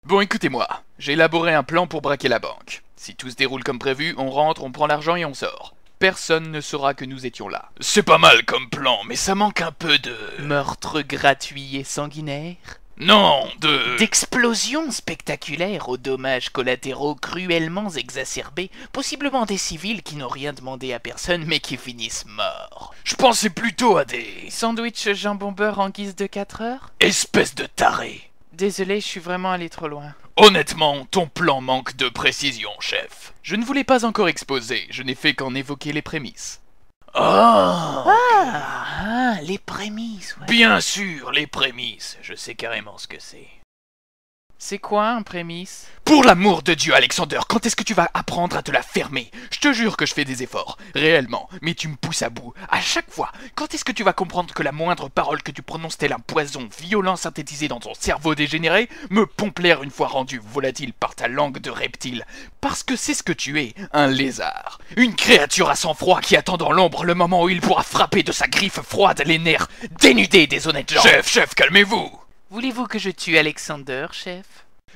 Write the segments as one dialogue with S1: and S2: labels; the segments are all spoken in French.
S1: Bon, écoutez-moi, j'ai élaboré un plan pour braquer la banque. Si tout se déroule comme prévu, on rentre, on prend l'argent et on sort. Personne ne saura que nous étions là. C'est pas mal comme plan, mais ça manque un peu de...
S2: Meurtre gratuit et sanguinaire?
S1: Non,
S2: D'explosions spectaculaires aux dommages collatéraux cruellement exacerbés, possiblement des civils qui n'ont rien demandé à personne mais qui finissent morts.
S1: Je pensais plutôt à des...
S2: Sandwich jambon beurre en guise de 4 heures?
S1: espèces de tarés.
S2: Désolé, je suis vraiment allé trop loin.
S1: Honnêtement, ton plan manque de précision, chef. Je ne vous l'ai pas encore exposé, je n'ai fait qu'en évoquer les prémices. Oh,
S2: Les prémices, ouais.
S1: bien sûr, les prémices. Je sais carrément ce que c'est.
S2: C'est quoi un prémisse?
S1: Pour l'amour de Dieu, Alexander, quand est-ce que tu vas apprendre à te la fermer? Je te jure que je fais des efforts, réellement, mais tu me pousses à bout, à chaque fois. Quand est-ce que tu vas comprendre que la moindre parole que tu prononces tel un poison violent synthétisé dans ton cerveau dégénéré me pompe l'air une fois rendu volatile par ta langue de reptile? Parce que c'est ce que tu es, un lézard. Une créature à sang-froid qui attend dans l'ombre le moment où il pourra frapper de sa griffe froide les nerfs dénudés des honnêtes gens. Chef, calmez-vous!
S2: Voulez-vous que je tue Alexander, chef?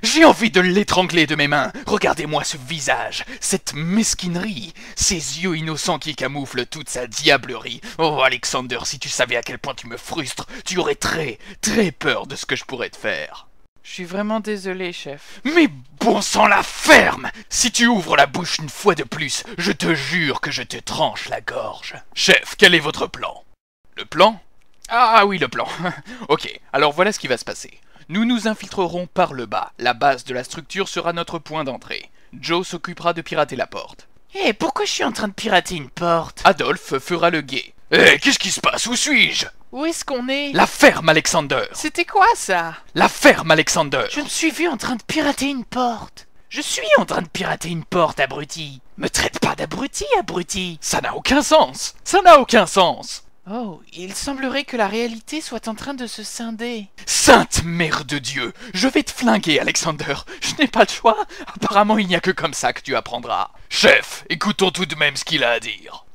S1: J'ai envie de l'étrangler de mes mains. Regardez-moi ce visage, cette mesquinerie, ces yeux innocents qui camouflent toute sa diablerie. Oh, Alexander, si tu savais à quel point tu me frustres, tu aurais très, très peur de ce que je pourrais te faire.
S2: Je suis vraiment désolé, chef.
S1: Mais bon sang, la ferme! Si tu ouvres la bouche une fois de plus, je te jure que je te tranche la gorge. Chef, quel est votre plan? Le plan? Ah oui, le plan. Ok, alors voilà ce qui va se passer. Nous nous infiltrerons par le bas. La base de la structure sera notre point d'entrée. Joe s'occupera de pirater la porte.
S2: Eh, pourquoi je suis en train de pirater une porte?
S1: Adolphe fera le guet. Eh, qu'est-ce qui se passe? Où suis-je?
S2: Où est-ce qu'on est?
S1: La ferme, Alexander!
S2: C'était quoi, ça?
S1: La ferme, Alexander!
S2: Je me suis vu en train de pirater une porte. Je suis en train de pirater une porte, abruti. Me traite pas d'abruti, abruti.
S1: Ça n'a aucun sens! Ça n'a aucun sens!
S2: Oh, il semblerait que la réalité soit en train de se scinder.
S1: Sainte mère de Dieu! Je vais te flinguer, Alexander! Je n'ai pas le choix! Apparemment, il n'y a que comme ça que tu apprendras. Chef, écoutons tout de même ce qu'il a à dire.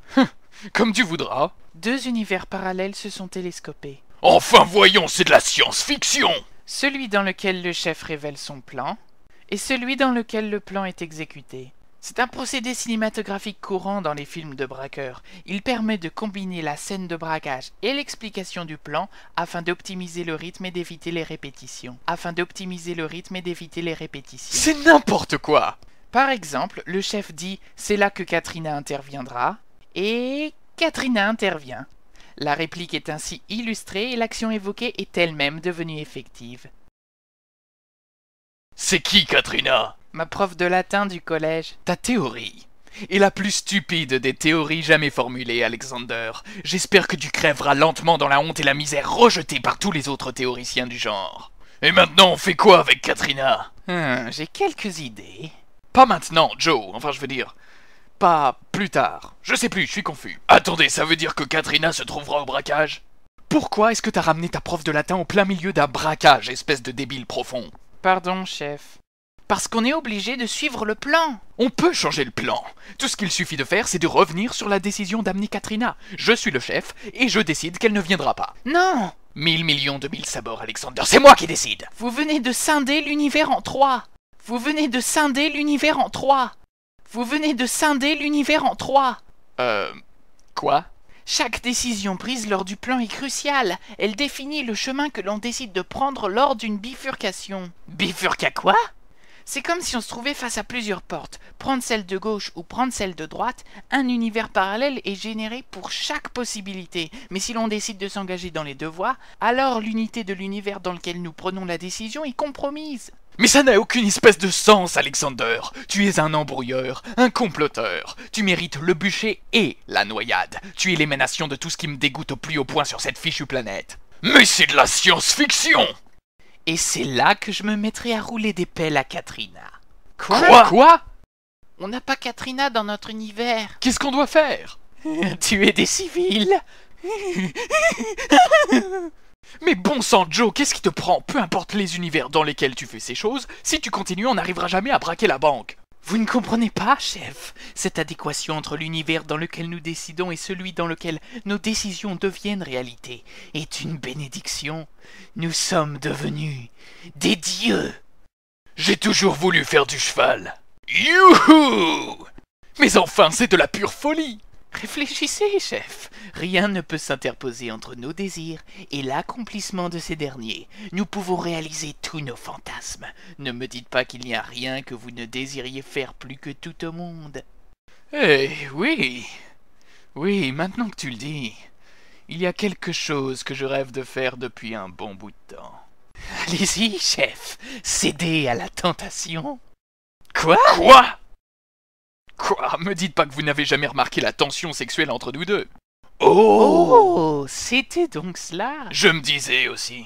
S1: Comme tu voudras.
S2: 2 univers parallèles se sont télescopés.
S1: Enfin, voyons, c'est de la science-fiction!
S2: Celui dans lequel le chef révèle son plan, et celui dans lequel le plan est exécuté. C'est un procédé cinématographique courant dans les films de braqueurs. Il permet de combiner la scène de braquage et l'explication du plan afin d'optimiser le rythme et d'éviter les répétitions.
S1: C'est n'importe quoi!
S2: Par exemple, le chef dit « c'est là que Katrina interviendra » et Katrina intervient. La réplique est ainsi illustrée et l'action évoquée est elle-même devenue effective.
S1: C'est qui, Katrina?
S2: Ma prof de latin du collège.
S1: Ta théorie est la plus stupide des théories jamais formulées, Alexander. J'espère que tu crèveras lentement dans la honte et la misère rejetées par tous les autres théoriciens du genre. Et maintenant, on fait quoi avec Katrina?
S2: J'ai quelques idées.
S1: Pas maintenant, Joe. Enfin, je veux dire... pas plus tard. Je sais plus, je suis confus. Attendez, ça veut dire que Katrina se trouvera au braquage? Pourquoi est-ce que t'as ramené ta prof de latin au plein milieu d'un braquage, espèce de débile profond?
S2: Pardon, chef. Parce qu'on est obligé de suivre le plan.
S1: On peut changer le plan. Tout ce qu'il suffit de faire, c'est de revenir sur la décision d'amener Katrina. Je suis le chef, et je décide qu'elle ne viendra pas.
S2: Non!
S1: 1000 millions de 1000 sabords, Alexander, c'est moi qui décide!
S2: Vous venez de scinder l'univers en 3. Vous venez de scinder l'univers en 3. Vous venez de scinder l'univers en 3.
S1: Quoi?
S2: Chaque décision prise lors du plan est cruciale. Elle définit le chemin que l'on décide de prendre lors d'une bifurcation. Bifurca quoi? C'est comme si on se trouvait face à plusieurs portes. Prendre celle de gauche ou prendre celle de droite, un univers parallèle est généré pour chaque possibilité. Mais si l'on décide de s'engager dans les 2 voies, alors l'unité de l'univers dans lequel nous prenons la décision est compromise.
S1: Mais ça n'a aucune espèce de sens, Alexander. Tu es un embrouilleur, un comploteur. Tu mérites le bûcher et la noyade. Tu es l'émanation de tout ce qui me dégoûte au plus haut point sur cette fichue planète. Mais c'est de la science-fiction!
S2: Et c'est là que je me mettrai à rouler des pelles à Katrina.
S1: Quoi?
S2: On n'a pas Katrina dans notre univers.
S1: Qu'est-ce qu'on doit faire?
S2: Tuer des civils.
S1: Mais bon sang, Joe, qu'est-ce qui te prend? Peu importe les univers dans lesquels tu fais ces choses, si tu continues, on n'arrivera jamais à braquer la banque.
S2: Vous ne comprenez pas, chef? Cette adéquation entre l'univers dans lequel nous décidons et celui dans lequel nos décisions deviennent réalité est une bénédiction. Nous sommes devenus des dieux.
S1: J'ai toujours voulu faire du cheval. Youhou! Mais enfin, c'est de la pure folie.
S2: Réfléchissez, chef. Rien ne peut s'interposer entre nos désirs et l'accomplissement de ces derniers. Nous pouvons réaliser tous nos fantasmes. Ne me dites pas qu'il n'y a rien que vous ne désiriez faire plus que tout au monde.
S1: Eh oui. Oui, maintenant que tu le dis, il y a quelque chose que je rêve de faire depuis un bon bout de temps.
S2: Allez-y, chef. Cédez à la tentation.
S1: Quoi? Quoi? Me dites pas que vous n'avez jamais remarqué la tension sexuelle entre nous deux.
S2: Oh, c'était donc cela.
S1: Je me disais aussi.